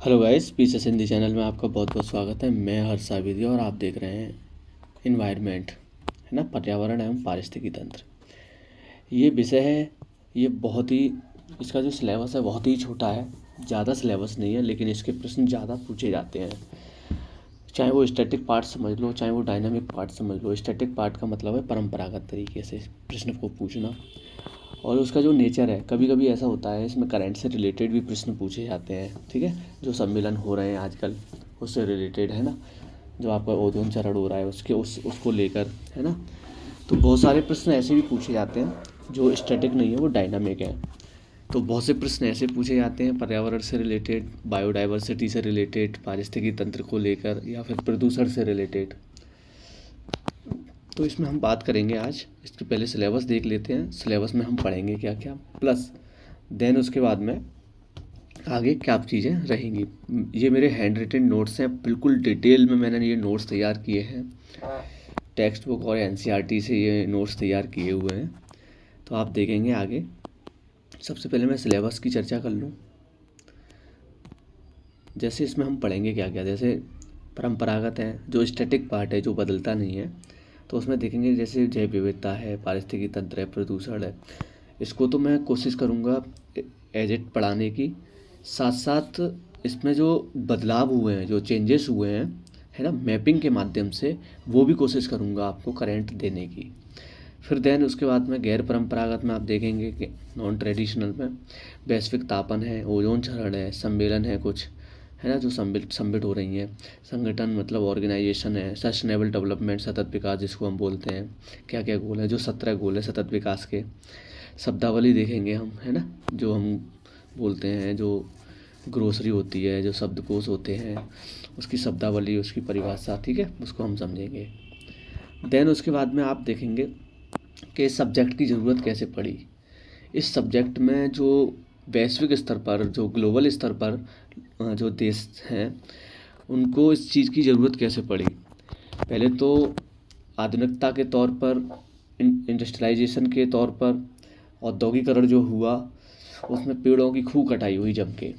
Hello guys, pieces Hindi channel में आपका बहुत बहुत स्वागत है। मैं हर्ष आबिदी और आप देख रहे हैं इन्वायरमेंट, है ना, पर्यावरण एवं पारिस्थितिकी तंत्र। ये विषय है, ये बहुत ही, इसका जो सिलेबस है बहुत ही छोटा है, ज़्यादा सिलेबस नहीं है, लेकिन इसके प्रश्न ज़्यादा पूछे जाते हैं। चाहे वो स्टैटिक पार्ट समझ लो, चाहे वो डायनामिक पार्ट समझ लो। स्टैटिक पार्ट का मतलब है परंपरागत तरीके से प्रश्न को पूछना, और उसका जो नेचर है, कभी कभी ऐसा होता है इसमें करंट से रिलेटेड भी प्रश्न पूछे जाते हैं। ठीक है, जो सम्मेलन हो रहे हैं आजकल उससे रिलेटेड, है ना, जो आपका ओजोन क्षरण हो रहा है उसको लेकर, है ना। तो बहुत सारे प्रश्न ऐसे भी पूछे जाते हैं जो स्टैटिक नहीं है, वो डायनामिक है। तो बहुत से प्रश्न ऐसे पूछे जाते हैं पर्यावरण से रिलेटेड, बायोडाइवर्सिटी से रिलेटेड, पारिस्थितिकी तंत्र को लेकर, या फिर प्रदूषण से रिलेटेड। तो इसमें हम बात करेंगे आज। इसके पहले सिलेबस देख लेते हैं, सिलेबस में हम पढ़ेंगे क्या क्या, प्लस देन उसके बाद में आगे क्या चीज़ें रहेंगी। ये मेरे हैंड रिटन नोट्स हैं, बिल्कुल डिटेल में मैंने ये नोट्स तैयार किए हैं। टेक्स्ट बुक और एनसीईआरटी से ये नोट्स तैयार किए हुए हैं, तो आप देखेंगे आगे। सबसे पहले मैं सिलेबस की चर्चा कर लूँ। जैसे इसमें हम पढ़ेंगे क्या क्या, जैसे परंपरागत है, जो स्टैटिक पार्ट है, जो बदलता नहीं है, तो उसमें देखेंगे जैसे जैव विविधता है, पारिस्थितिकी तंत्र है, प्रदूषण है। इसको तो मैं कोशिश करूँगा एज इट पढ़ाने की, साथ साथ इसमें जो बदलाव हुए हैं, जो चेंजेस हुए हैं, है ना, मैपिंग के माध्यम से, वो भी कोशिश करूँगा आपको करेंट देने की। फिर देन उसके बाद में गैर परंपरागत में आप देखेंगे कि नॉन ट्रेडिशनल में वैश्विक तापन है, ओजोन क्षरण है, सम्मेलन है कुछ, है ना, जो सम्मिट हो रही हैं। संगठन मतलब ऑर्गेनाइजेशन है, सस्टेनेबल डेवलपमेंट, सतत विकास जिसको हम बोलते हैं, क्या क्या गोल है, जो 17 गोल है सतत विकास के। शब्दावली देखेंगे हम, है ना, जो हम बोलते हैं, जो ग्रोसरी होती है, जो शब्दकोश होते हैं, उसकी शब्दावली, उसकी परिभाषा, ठीक है, उसको हम समझेंगे। देन उसके बाद में आप देखेंगे कि इस सब्जेक्ट की ज़रूरत कैसे पड़ी। इस सब्जेक्ट में जो वैश्विक स्तर पर, जो ग्लोबल स्तर पर जो देश हैं, उनको इस चीज़ की ज़रूरत कैसे पड़ी। पहले तो आधुनिकता के तौर पर, इंडस्ट्रियलाइजेशन के तौर पर, औद्योगिकरण जो हुआ, उसमें पेड़ों की खूब कटाई हुई जम के।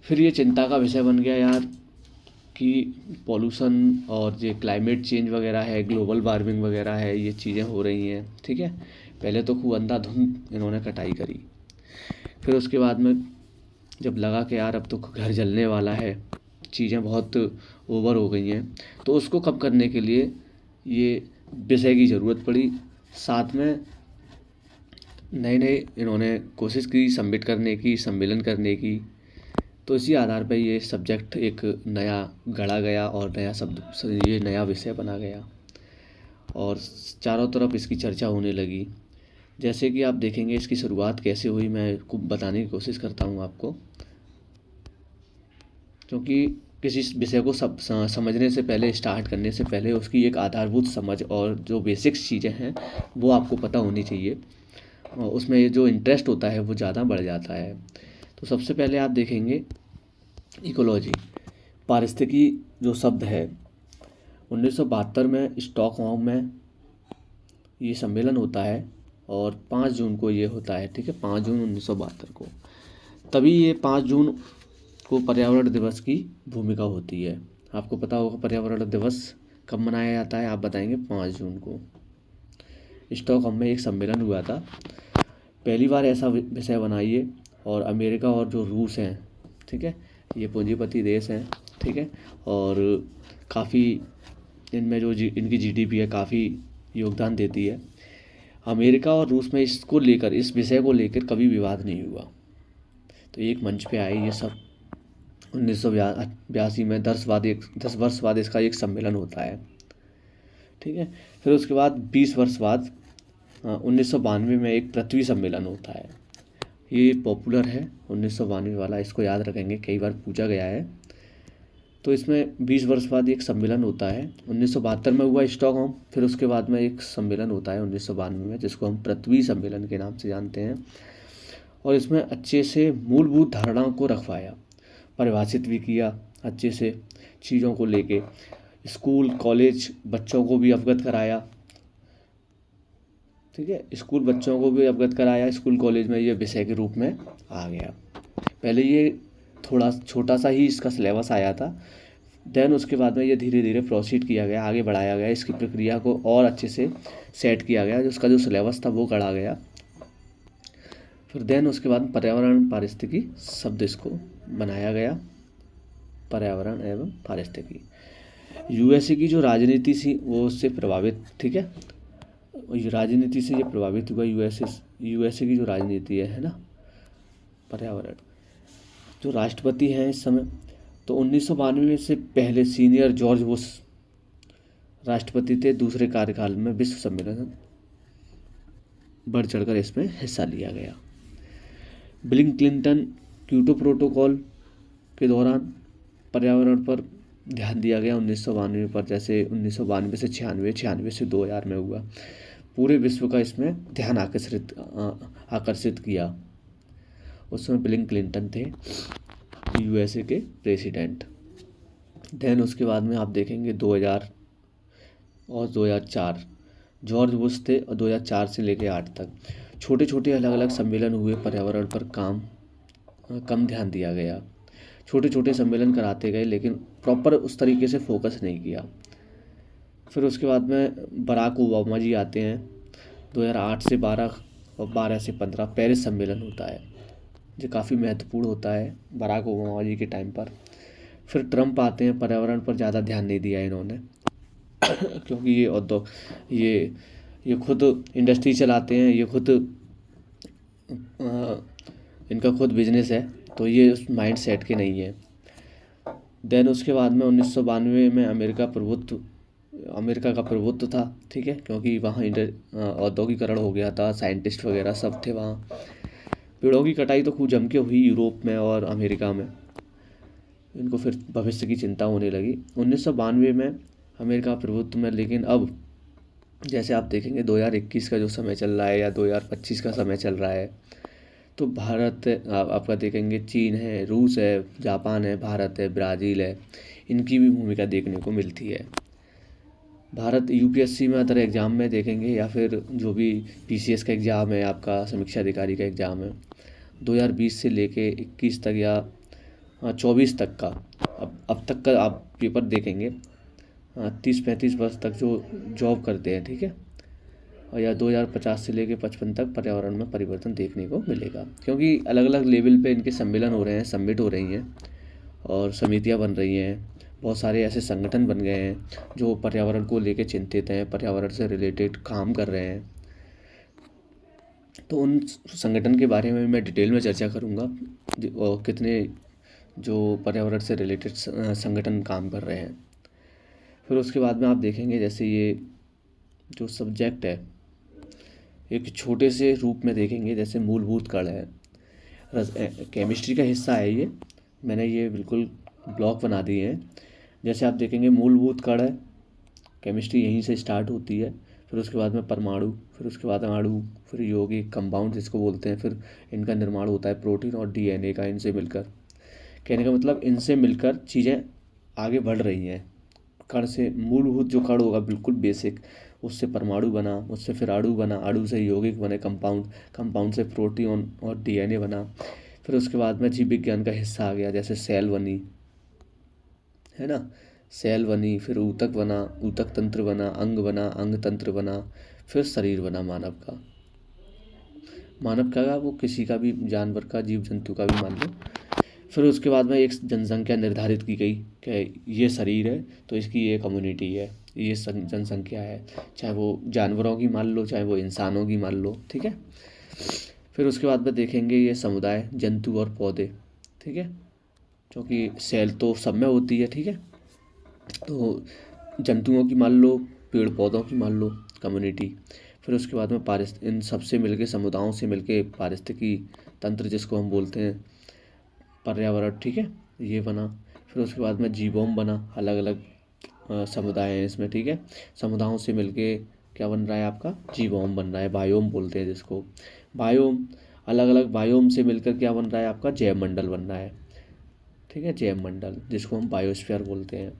फिर ये चिंता का विषय बन गया यार कि पॉल्यूशन और ये क्लाइमेट चेंज वगैरह है, ग्लोबल वार्मिंग वगैरह है, ये चीज़ें हो रही हैं। ठीक है, पहले तो खूब अंधाधुंध इन्होंने कटाई करी। फिर उसके बाद में जब लगा कि यार अब तो घर जलने वाला है, चीज़ें बहुत ओवर हो गई हैं, तो उसको कम करने के लिए ये विषय की ज़रूरत पड़ी। साथ में नए नए इन्होंने कोशिश की सबमिट करने की, सम्मेलन करने की। तो इसी आधार पर ये सब्जेक्ट एक नया गढ़ा गया और नया शब्द, ये नया विषय बना गया और चारों तरफ इसकी चर्चा होने लगी। जैसे कि आप देखेंगे इसकी शुरुआत कैसे हुई, मैं बताने की कोशिश करता हूँ आपको, क्योंकि किसी विषय को समझने से पहले, स्टार्ट करने से पहले, उसकी एक आधारभूत समझ और जो बेसिक्स चीज़ें हैं वो आपको पता होनी चाहिए, और उसमें जो इंटरेस्ट होता है वो ज़्यादा बढ़ जाता है। तो सबसे पहले आप देखेंगे इकोलॉजी, पारिस्थितिकी जो शब्द है, 1972 में स्टॉकहोम में ये सम्मेलन होता है और 5 जून को ये होता है। ठीक है, 5 जून 1972 को, तभी ये 5 जून को पर्यावरण दिवस की भूमिका होती है। आपको पता होगा पर्यावरण दिवस कब मनाया जाता है, आप बताएंगे 5 जून को। स्टॉकहोम में एक सम्मेलन हुआ था, पहली बार ऐसा विषय बनाइए, और अमेरिका और जो रूस हैं, ठीक है, ये पूंजीपति देश हैं, ठीक है, और काफ़ी इनमें जो इनकी जीडीपी है काफ़ी योगदान देती है। अमेरिका और रूस में इसको लेकर, इस विषय को लेकर कभी विवाद नहीं हुआ। तो एक मंच पे आए ये सब। 1982 में 10 वर्ष बाद इसका एक सम्मेलन होता है। ठीक है, फिर उसके बाद 20 वर्ष बाद 1992 में एक पृथ्वी सम्मेलन होता है। ये पॉपुलर है 1992 वाला, इसको याद रखेंगे, कई बार पूछा गया है। तो इसमें 20 वर्ष बाद एक सम्मेलन होता है, 1972 में हुआ स्टॉकहोम। फिर उसके बाद में एक सम्मेलन होता है 1992 में, जिसको हम पृथ्वी सम्मेलन के नाम से जानते हैं। और इसमें अच्छे से मूलभूत धारणाओं को रखवाया, परिभाषित भी किया अच्छे से चीज़ों को लेके। स्कूल कॉलेज बच्चों को भी अवगत कराया। ठीक है, स्कूल बच्चों को भी अवगत कराया, स्कूल कॉलेज में ये विषय के रूप में आ गया। पहले ये थोड़ा छोटा सा ही इसका सिलेबस आया था। देन उसके बाद में ये धीरे धीरे प्रोसीड किया गया, आगे बढ़ाया गया, इसकी प्रक्रिया को और अच्छे से सेट किया गया, जो उसका जो सिलेबस था वो गढ़ा गया। फिर देन उसके बाद पर्यावरण पारिस्थितिकी शब्द इसको बनाया गया, पर्यावरण एवं पारिस्थितिकी। यूएसए की जो राजनीति थी वो उससे प्रभावित, ठीक है, राजनीति से ये प्रभावित हुआ यूएसए की जो राजनीति है ना, पर्यावरण। जो राष्ट्रपति हैं इस समय, तो 1992 से पहले सीनियर जॉर्ज बुश राष्ट्रपति थे। दूसरे कार्यकाल में विश्व सम्मेलन बढ़ चढ़कर इसमें हिस्सा लिया गया। बिल क्लिंटन क्योटो प्रोटोकॉल के दौरान पर्यावरण पर ध्यान दिया गया 1992 पर, जैसे 1992 से 96, 96 से 2000 में हुआ। पूरे विश्व का इसमें ध्यान आकर्षित किया। उस समय बिल क्लिंटन थे यूएसए के प्रेसिडेंट। देन उसके बाद में आप देखेंगे 2000 और 2004 जॉर्ज बुश थे, और 2004 से लेकर 8 तक छोटे छोटे अलग अलग सम्मेलन हुए। पर्यावरण पर कम ध्यान दिया गया। छोटे छोटे सम्मेलन कराते गए, लेकिन प्रॉपर उस तरीके से फोकस नहीं किया। फिर उसके बाद में बराक ओबामा जी आते हैं। 2008 से 12 और 12 से 15 पेरिस सम्मेलन होता है, जो काफ़ी महत्वपूर्ण होता है बराक ओबामा जी के टाइम पर। फिर ट्रम्प आते हैं। पर्यावरण पर ज़्यादा ध्यान नहीं दिया इन्होंने क्योंकि ये खुद इंडस्ट्री चलाते हैं, ये खुद इनका खुद बिजनेस है, तो ये उस माइंड सेट के नहीं है। देन उसके बाद में 1992 में अमेरिका का प्रभुत्व था, ठीक है, क्योंकि वहाँ औद्योगिकरण हो गया था, साइंटिस्ट वगैरह सब थे वहाँ। पेड़ों की कटाई तो खूब जम के हुई यूरोप में और अमेरिका में। इनको फिर भविष्य की चिंता होने लगी 1992 में अमेरिका प्रभुत्व में। लेकिन अब जैसे आप देखेंगे 2021 का जो समय चल रहा है या 2025 का समय चल रहा है, तो भारत आपका देखेंगे, चीन है, रूस है, जापान है, भारत है, ब्राज़ील है, इनकी भी भूमिका देखने को मिलती है। भारत यूपीएससी में अदर एग्ज़ाम में देखेंगे, या फिर जो भी पीसीएस का एग्ज़ाम है, आपका समीक्षा अधिकारी का एग्ज़ाम है, 2020 से लेके 21 तक या 24 तक का अब तक का आप पेपर देखेंगे, 30-35 वर्ष तक जो जॉब करते हैं, ठीक है, और या 2050 से लेके 55 तक पर्यावरण में परिवर्तन देखने को मिलेगा। क्योंकि अलग अलग लेवल पे इनके सम्मेलन हो रहे हैं, समिट हो रही हैं और समितियां बन रही हैं। बहुत सारे ऐसे संगठन बन गए हैं जो पर्यावरण को लेके चिंतित हैं, पर्यावरण से रिलेटेड काम कर रहे हैं। तो उन संगठन के बारे में मैं डिटेल में चर्चा करूँगा, और कितने जो पर्यावरण से रिलेटेड संगठन काम कर रहे हैं। फिर उसके बाद में आप देखेंगे, जैसे ये जो सब्जेक्ट है एक छोटे से रूप में देखेंगे, जैसे मूलभूत कण है, केमिस्ट्री का हिस्सा है ये। मैंने ये बिल्कुल ब्लॉक बना दिए हैं। जैसे आप देखेंगे मूलभूत कण है, केमिस्ट्री यहीं से स्टार्ट होती है। फिर उसके बाद में परमाणु, फिर उसके बाद अणु, फिर यौगिक, कंपाउंड जिसको बोलते हैं। फिर इनका निर्माण होता है प्रोटीन और डीएनए का, इनसे मिलकर। कहने का मतलब इनसे मिलकर चीज़ें आगे बढ़ रही हैं। कण से मूलभूत जो कण होगा बिल्कुल बेसिक, उससे परमाणु बना, उससे फिर अणु बना, अणु से यौगिक बने, कंपाउंड से प्रोटीन और डीएनए बना। फिर उसके बाद में जीव विज्ञान का हिस्सा आ गया, जैसे सेल बनी, है ना, सेल बनी, फिर ऊतक बना, ऊतक तंत्र बना, अंग बना, अंग तंत्र बना, फिर शरीर बना मानव का वो किसी का भी, जानवर का, जीव जंतु का भी मान लो। फिर उसके बाद में एक जनसंख्या निर्धारित की गई कि ये शरीर है तो इसकी ये कम्युनिटी है, ये जनसंख्या है, चाहे वो जानवरों की मान लो, चाहे वो इंसानों की मान लो, ठीक है। फिर उसके बाद में देखेंगे ये समुदाय, जंतु और पौधे, ठीक है, क्योंकि सेल तो सब में होती है, ठीक है। तो जंतुओं की मान लो, पेड़ पौधों की मान लो, कम्युनिटी। फिर उसके बाद में इन सबसे मिलके, समुदायों से मिलके पारिस्थितिकी तंत्र जिसको हम बोलते हैं, पर्यावरण, ठीक है, ये बना। फिर उसके बाद में जीवोम बना, अलग अलग समुदाय हैं इसमें, ठीक है। समुदायों से मिलके क्या बन रहा है आपका, जीवोम बन रहा है, बायोम बोलते हैं जिसको। बायोम, अलग अलग बायोम से मिलकर क्या बन रहा है आपका, जैव मंडल बन रहा है, ठीक है, जैव मंडल जिसको हम बायोस्फीयर बोलते हैं।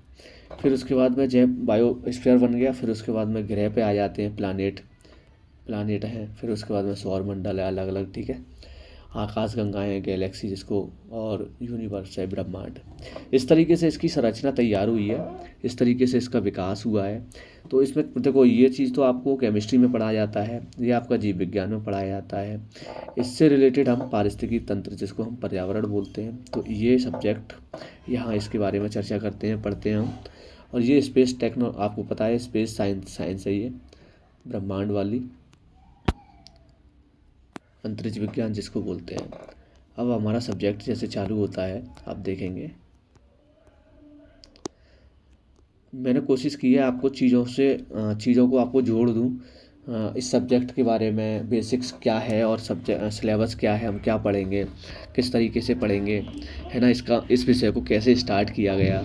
फिर उसके बाद में जैव बायोस्फीयर बन गया। फिर उसके बाद में ग्रह पे आ जाते हैं, प्लानेट है। फिर उसके बाद में सौर मंडल है, अलग अलग, ठीक है। आकाशगंगाएँ, गैलेक्सी जिसको, और यूनिवर्स है, ब्रह्मांड। इस तरीके से इसकी संरचना तैयार हुई है, इस तरीके से इसका विकास हुआ है। तो इसमें देखो, ये चीज़ तो आपको केमिस्ट्री में पढ़ाया जाता है, ये आपका जीव विज्ञान में पढ़ाया जाता है। इससे रिलेटेड हम पारिस्थितिकी तंत्र, जिसको हम पर्यावरण बोलते हैं, तो ये सब्जेक्ट यहाँ इसके बारे में चर्चा करते हैं, पढ़ते हैं हम। और ये स्पेस टेक्नो, आपको पता है स्पेस साइंस है ये, ब्रह्मांड वाली, अंतरिक्ष विज्ञान जिसको बोलते हैं। अब हमारा सब्जेक्ट जैसे चालू होता है, आप देखेंगे मैंने कोशिश की है आपको चीज़ों को आपको जोड़ दूँ इस सब्जेक्ट के बारे में, बेसिक्स क्या है और सब्जेक्ट सिलेबस क्या है, हम क्या पढ़ेंगे, किस तरीके से पढ़ेंगे, है ना, इस विषय को कैसे स्टार्ट किया गया,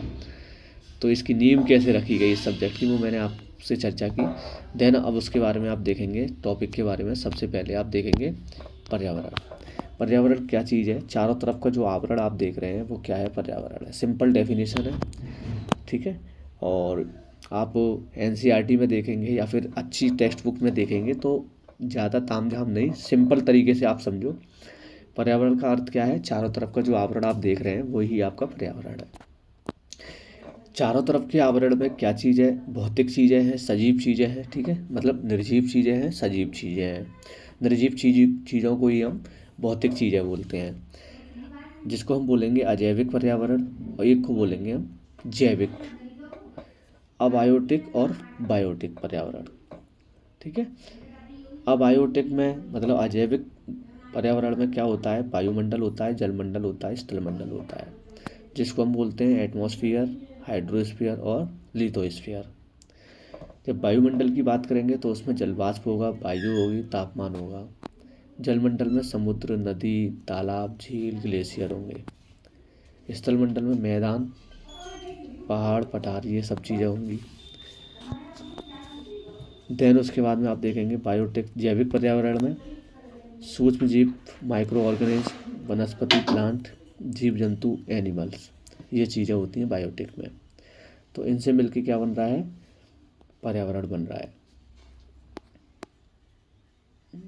तो इसकी नींव कैसे रखी गई इस सब्जेक्ट की, वो मैंने आपसे चर्चा की। देन अब उसके बारे में आप देखेंगे, टॉपिक के बारे में सबसे पहले आप देखेंगे पर्यावरण। पर्यावरण क्या चीज़ है? चारों तरफ का जो आवरण आप देख रहे हैं वो क्या है? पर्यावरण है। सिंपल डेफिनेशन है, ठीक है। और आप एनसीईआरटी में देखेंगे या फिर अच्छी टेक्स्ट बुक में देखेंगे तो ज़्यादा तामझाम नहीं, सिंपल तरीके से आप समझो। पर्यावरण का अर्थ क्या है? चारों तरफ का जो आवरण आप देख रहे हैं वही आपका पर्यावरण है। चारों तरफ के आवरण में क्या चीज़ है? भौतिक चीज़ें हैं, सजीव चीज़ें हैं, ठीक है, मतलब निर्जीव चीज़ें हैं, सजीव चीज़ें हैं। निर्जीव चीज़ों को ही हम भौतिक चीज़ें बोलते हैं, जिसको हम बोलेंगे अजैविक पर्यावरण, और एक को बोलेंगे हम जैविक, अबायोटिक और बायोटिक पर्यावरण, ठीक है। अबायोटिक में मतलब अजैविक पर्यावरण में क्या होता है? वायुमंडल होता है, जलमंडल होता है, स्थलमंडल होता है, जिसको हम बोलते हैं एटमॉस्फेयर, हाइड्रोस्फीयर और लिथोस्फीयर। जब वायुमंडल की बात करेंगे तो उसमें जलवाष्प होगा, वायु होगी, तापमान होगा। जलमंडल में समुद्र, नदी, तालाब, झील, ग्लेशियर होंगे। स्थलमंडल में मैदान, पहाड़, पठार, ये सब चीज़ें होंगी। देन उसके बाद में आप देखेंगे बायोटेक, जैविक पर्यावरण में सूक्ष्म जीव, माइक्रो ऑर्गेनिज्म, वनस्पति, प्लांट, जीव जंतु, एनिमल्स, ये चीज़ें होती हैं बायोटेक में। तो इनसे मिलके क्या बन रहा है? पर्यावरण बन रहा है।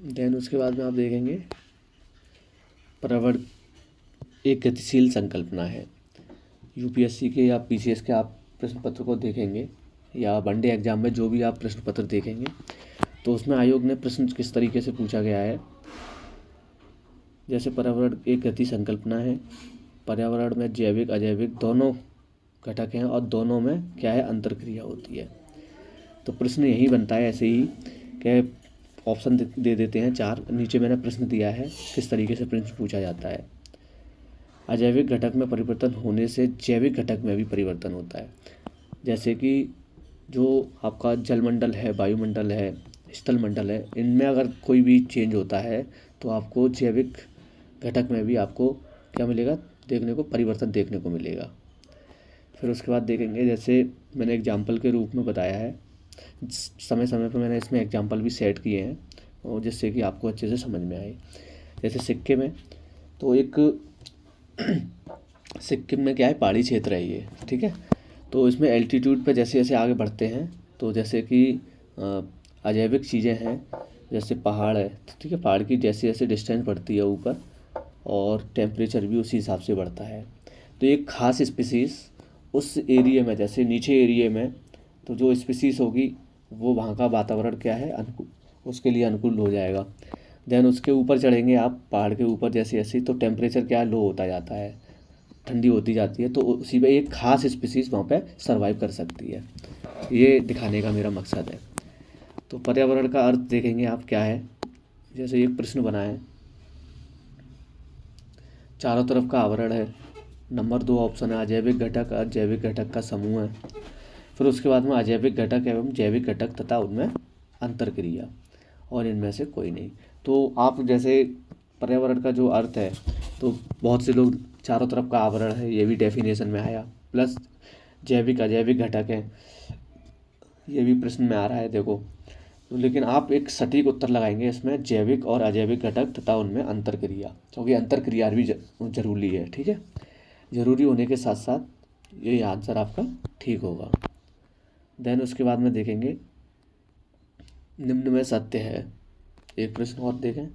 देन उसके बाद में आप देखेंगे पर्यावरण एक गतिशील संकल्पना है। यूपीएससी के या पीसीएस के आप प्रश्न पत्र को देखेंगे या वनडे एग्जाम में जो भी आप प्रश्न पत्र देखेंगे तो उसमें आयोग ने प्रश्न किस तरीके से पूछा गया है। जैसे पर्यावरण एक गति संकल्पना है, पर्यावरण में जैविक अजैविक दोनों घटक हैं और दोनों में क्या है? अंतरक्रिया होती है। तो प्रश्न यही बनता है ऐसे ही कि ऑप्शन दे देते हैं 4, नीचे मैंने प्रश्न दिया है किस तरीके से प्रश्न पूछा जाता है। अजैविक घटक में परिवर्तन होने से जैविक घटक में भी परिवर्तन होता है। जैसे कि जो आपका जलमंडल है, वायुमंडल है, स्थलमंडल है, इनमें अगर कोई भी चेंज होता है तो आपको जैविक घटक में भी आपको क्या मिलेगा? देखने को परिवर्तन देखने को मिलेगा। फिर उसके बाद देखेंगे, जैसे मैंने एग्जाम्पल के रूप में बताया है, समय समय पर मैंने इसमें एग्जाम्पल भी सेट किए हैं और जिससे कि आपको अच्छे से समझ में आए। जैसे सिक्किम में तो एक सिक्किम में क्या है? पहाड़ी क्षेत्र है ये, ठीक है। तो इसमें एल्टीट्यूड पे जैसे जैसे आगे बढ़ते हैं तो जैसे कि अजैविक चीज़ें हैं, जैसे पहाड़ है, ठीक है, पहाड़ की जैसे जैसे डिस्टेंस बढ़ती है ऊपर और टेम्परेचर भी उसी हिसाब से बढ़ता है। तो एक ख़ास स्पीसीज़ उस एरिया में, जैसे नीचे एरिया में, तो जो स्पीसीज़ होगी वो वहाँ का वातावरण क्या है? अनुकूल, उसके लिए अनुकूल हो जाएगा। देन उसके ऊपर चढ़ेंगे आप पहाड़ के ऊपर जैसे जैसे, तो टेम्परेचर क्या लो होता जाता है, ठंडी होती जाती है, तो उसी पे एक ख़ास स्पीसीज़ वहाँ पे सर्वाइव कर सकती है। ये दिखाने का मेरा मकसद है। तो पर्यावरण का अर्थ देखेंगे आप क्या है। जैसे एक प्रश्न बना है, चारों तरफ का आवरण है, नंबर 2 ऑप्शन है अजैविक घटक, अजैविक घटक का समूह है। फिर उसके बाद में अजैविक घटक एवं जैविक घटक तथा उनमें अंतरक्रिया, और इनमें से कोई नहीं। तो आप जैसे पर्यावरण का जो अर्थ है, तो बहुत से लोग चारों तरफ का आवरण है, ये भी डेफिनेशन में आया, प्लस जैविक अजैविक घटक है, ये भी प्रश्न में आ रहा है देखो। तो लेकिन आप एक सटीक उत्तर लगाएंगे इसमें, जैविक और अजैविक घटक तथा उनमें अंतरक्रिया, क्योंकि अंतरक्रिया भी जरूरी है, ठीक है। ज़रूरी होने के साथ साथ ये आंसर आपका ठीक होगा। देन उसके बाद में देखेंगे निम्न में सत्य है। एक प्रश्न और देखें,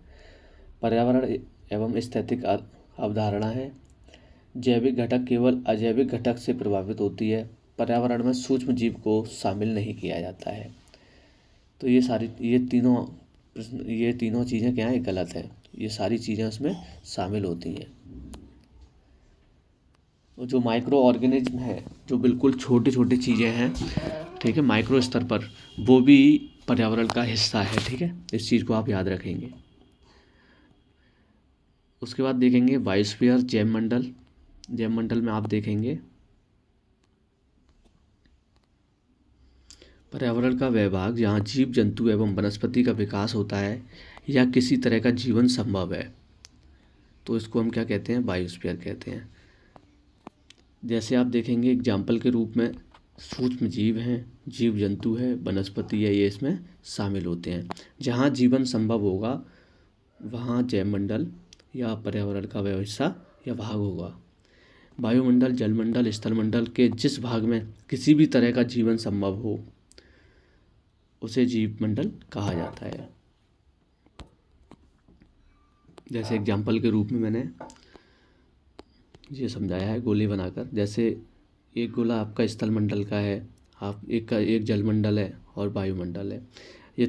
पर्यावरण एवं स्थैतिक अवधारणा है। जैविक घटक केवल अजैविक घटक से प्रभावित होती है। पर्यावरण में सूक्ष्म जीव को शामिल नहीं किया जाता है। तो ये तीनों चीज़ें क्या हैं, गलत है। ये सारी चीज़ें उसमें शामिल होती हैं। और जो माइक्रो ऑर्गेनिज्म है, जो बिल्कुल छोटी छोटी चीज़ें हैं, ठीक है, माइक्रो स्तर पर, वो भी पर्यावरण का हिस्सा है। ठीक है, इस चीज़ को आप याद रखेंगे। उसके बाद देखेंगे बायोस्फीयर, जैवमंडल। जैवमंडल में आप देखेंगे पर्यावरण का वह भाग जहाँ जीव जंतु एवं वनस्पति का विकास होता है या किसी तरह का जीवन संभव है, तो इसको हम क्या कहते हैं, बायोस्फीयर कहते हैं। जैसे आप देखेंगे एग्जाम्पल के रूप में सूक्ष्म जीव हैं, जीव जंतु है, वनस्पति है, ये इसमें शामिल होते हैं। जहाँ जीवन संभव होगा वहाँ जैवमंडल या पर्यावरण का वह हिस्सा या भाग होगा। वायुमंडल, जलमंडल, स्थलमंडल के जिस भाग में किसी भी तरह का जीवन संभव हो उसे जीवमंडल कहा जाता है। जैसे एग्जाम्पल के रूप में मैंने ये समझाया है गोले बनाकर। जैसे एक गोला आपका स्थलमंडल का है, आप एक जलमंडल है और वायुमंडल है। ये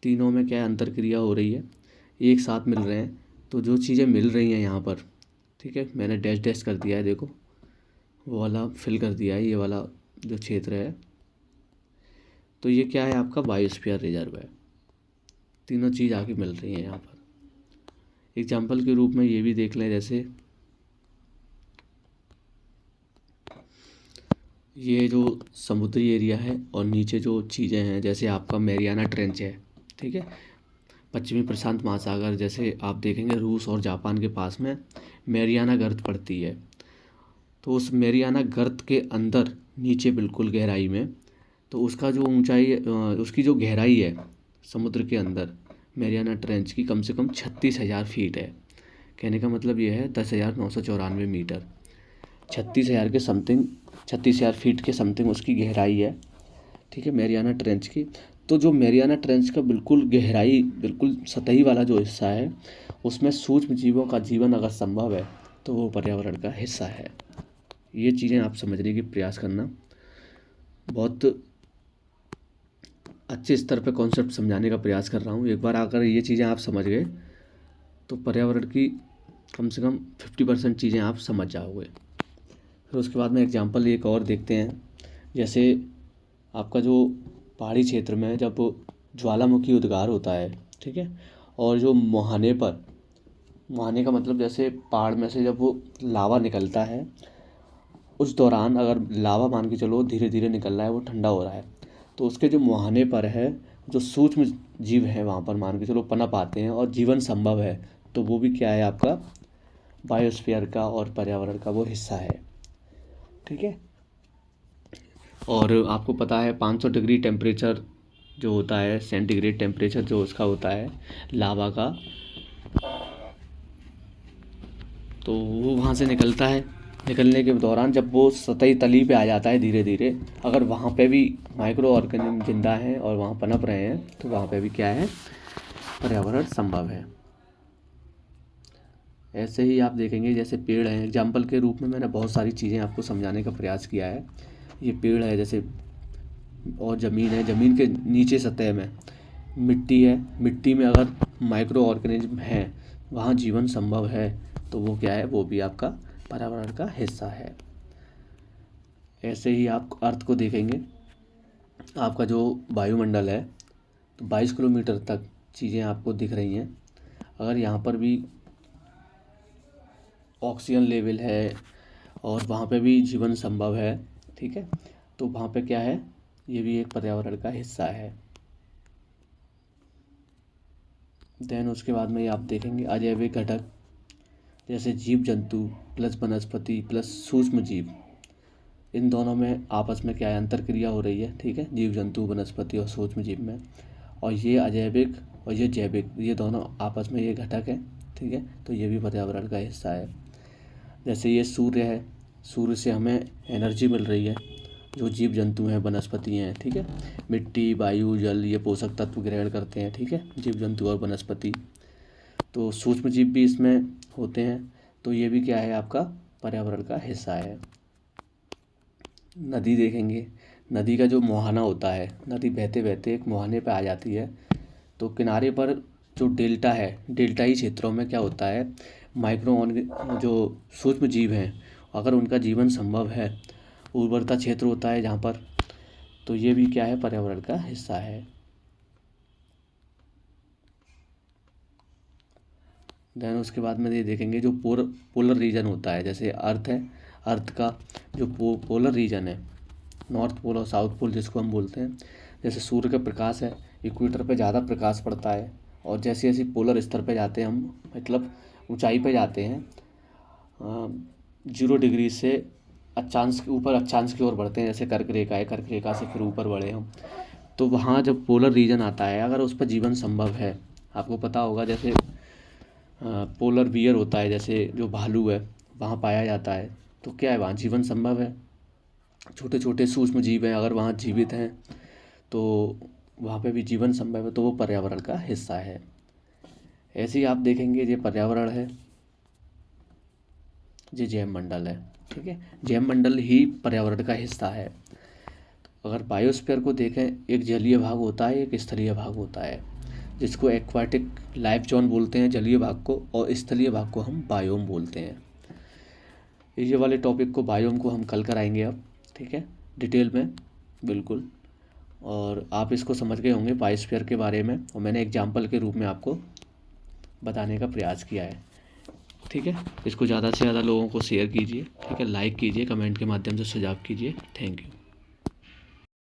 तीनों में क्या अंतर क्रिया हो रही है, एक साथ मिल रहे हैं। तो जो चीज़ें मिल रही हैं यहाँ पर, ठीक है, मैंने डैश डैश कर दिया है, देखो वो वाला फिल कर दिया है, ये वाला जो क्षेत्र है, तो ये क्या है, आपका बायोस्फीयर रिजर्व है। तीनों चीज़ आके मिल रही हैं यहाँ पर। एग्जाम्पल के रूप में ये भी देख लें, जैसे ये जो समुद्री एरिया है और नीचे जो चीज़ें हैं, जैसे आपका मैरियाना ट्रेंच है, ठीक है, पश्चिमी प्रशांत महासागर, जैसे आप देखेंगे रूस और जापान के पास में मैरियाना गर्त पड़ती है। तो उस मैरियाना गर्त के अंदर नीचे बिल्कुल गहराई में, तो उसका जो ऊंचाई, उसकी जो गहराई है समुद्र के अंदर मैरियाना ट्रेंच की कम से कम 36,000 फीट है। कहने का मतलब ये है 10,994 मीटर, 36,000 फीट के समथिंग उसकी गहराई है। ठीक है, मैरियाना ट्रेंच की। तो जो मैरियाना ट्रेंच का बिल्कुल गहराई, बिल्कुल सतही वाला जो हिस्सा है, उसमें सूक्ष्म जीवों का जीवन अगर संभव है तो वो पर्यावरण का हिस्सा है। ये चीज़ें आप समझने की प्रयास करना। बहुत अच्छे स्तर पे कॉन्सेप्ट समझाने का प्रयास कर रहा हूँ। एक बार अगर ये चीज़ें आप समझ गए तो पर्यावरण की कम से कम 50% चीज़ें आप समझ जाओगे। फिर उसके बाद में एग्जांपल एक और देखते हैं। जैसे आपका जो पहाड़ी क्षेत्र में जब ज्वालामुखी उद्गार होता है, ठीक है, और जो मुहाने का मतलब जैसे पहाड़ में से जब वो लावा निकलता है, उस दौरान अगर लावा मान के चलो धीरे धीरे निकल रहा है, वो ठंडा हो रहा है, तो उसके जो मुहाने पर है जो सूक्ष्म जीव है वहाँ पर मान के चलो पनप आते हैं और जीवन संभव है, तो वो भी क्या है, आपका बायोस्फीयर का और पर्यावरण का वो हिस्सा है। ठीक है, और आपको पता है 500 डिग्री टेम्परेचर जो होता है, सेंटीग्रेड टेम्परेचर जो उसका होता है लावा का, तो वो वहाँ से निकलता है। निकलने के दौरान जब वो सतही तली पे आ जाता है धीरे धीरे, अगर वहाँ पे भी माइक्रो ऑर्गेनिज्म जिंदा हैं और वहाँ पनप रहे हैं, तो वहाँ पे भी क्या है, पर्यावरण संभव है। ऐसे ही आप देखेंगे जैसे पेड़ हैं, एग्जाम्पल के रूप में मैंने बहुत सारी चीज़ें आपको समझाने का प्रयास किया है। ये पेड़ है जैसे, और ज़मीन है, ज़मीन के नीचे सतह में मिट्टी है, मिट्टी में अगर माइक्रो ऑर्गेनिज्म है, वहाँ जीवन संभव है, तो वो क्या है, वो भी आपका पर्यावरण का हिस्सा है। ऐसे ही आप अर्थ को देखेंगे, आपका जो वायुमंडल है, तो 22 किलोमीटर तक चीज़ें आपको दिख रही हैं। अगर यहाँ पर भी ऑक्सीजन लेवल है और वहाँ पे भी जीवन संभव है, ठीक है, तो वहाँ पे क्या है, ये भी एक पर्यावरण का हिस्सा है। देन उसके बाद में ये आप देखेंगे अजैविक घटक, जैसे जीव जंतु प्लस वनस्पति प्लस सूक्ष्म जीव, इन दोनों में आपस में क्या है, अंतर क्रिया हो रही है। ठीक है, जीव जंतु वनस्पति और सूक्ष्म जीव में, और ये अजैविक और ये जैविक, ये दोनों आपस में ये घटक है। ठीक है, तो ये भी पर्यावरण का हिस्सा है। जैसे ये सूर्य है, सूर्य से हमें एनर्जी मिल रही है, जो जीव जंतु हैं वनस्पति हैं, ठीक है, मिट्टी वायु जल ये पोषक तत्व ग्रहण करते हैं, ठीक है, जीव जंतु और वनस्पति। तो सूक्ष्म जीव भी इसमें होते हैं, तो ये भी क्या है, आपका पर्यावरण का हिस्सा है। नदी देखेंगे, नदी का जो मुहाना होता है, नदी बहते बहते एक मुहाने पे आ जाती है, तो किनारे पर जो डेल्टा है, डेल्टाई क्षेत्रों में क्या होता है, माइक्रो जो सूक्ष्म जीव हैं, अगर उनका जीवन संभव है, उर्वरता क्षेत्र होता है जहाँ पर, तो ये भी क्या है, पर्यावरण का हिस्सा है। देन उसके बाद में ये देखेंगे जो पोलर रीजन होता है, जैसे अर्थ है, अर्थ का जो पोलर रीजन है, नॉर्थ पोल और साउथ पोल जिसको हम बोलते हैं, जैसे सूर्य का प्रकाश है, इक्वेटर पे ज़्यादा प्रकाश पड़ता है, और जैसे जैसे पोलर स्तर पे जाते हैं हम, मतलब ऊंचाई पे जाते हैं, 0 डिग्री से अक्षांश के ऊपर, अक्षांश की ओर बढ़ते हैं, जैसे कर्क रेखा है, कर्क रेखा से फिर ऊपर बढ़े हम, तो वहाँ जब पोलर रीजन आता है, अगर उस पर जीवन संभव है, आपको पता होगा जैसे पोलर बियर होता है, जैसे जो भालू है वहाँ पाया जाता है, तो क्या है, वहाँ जीवन संभव है, छोटे छोटे सूक्ष्म जीव हैं, अगर वहाँ जीवित हैं तो वहाँ पे भी जीवन संभव है, तो वो पर्यावरण का हिस्सा है। ऐसे ही आप देखेंगे ये पर्यावरण है, ये जैव मंडल है, ठीक है, जैव मंडल ही पर्यावरण का हिस्सा है। अगर बायोस्फीयर को देखें, एक जलीय भाग होता है, एक स्थलीय भाग होता है, जिसको एक्वाटिक लाइफ जोन बोलते हैं जलीय भाग को, और स्थलीय भाग को हम बायोम बोलते हैं। ये वाले टॉपिक को, बायोम को हम कल कराएंगे अब, ठीक है, डिटेल में, बिल्कुल। और आप इसको समझ गए होंगे बायोस्फीयर के बारे में, और मैंने एग्जाम्पल के रूप में आपको बताने का प्रयास किया है, ठीक है। इसको ज़्यादा से ज़्यादा लोगों को शेयर कीजिए, ठीक है, लाइक कीजिए, कमेंट के माध्यम से सुझाव कीजिए। Thank you.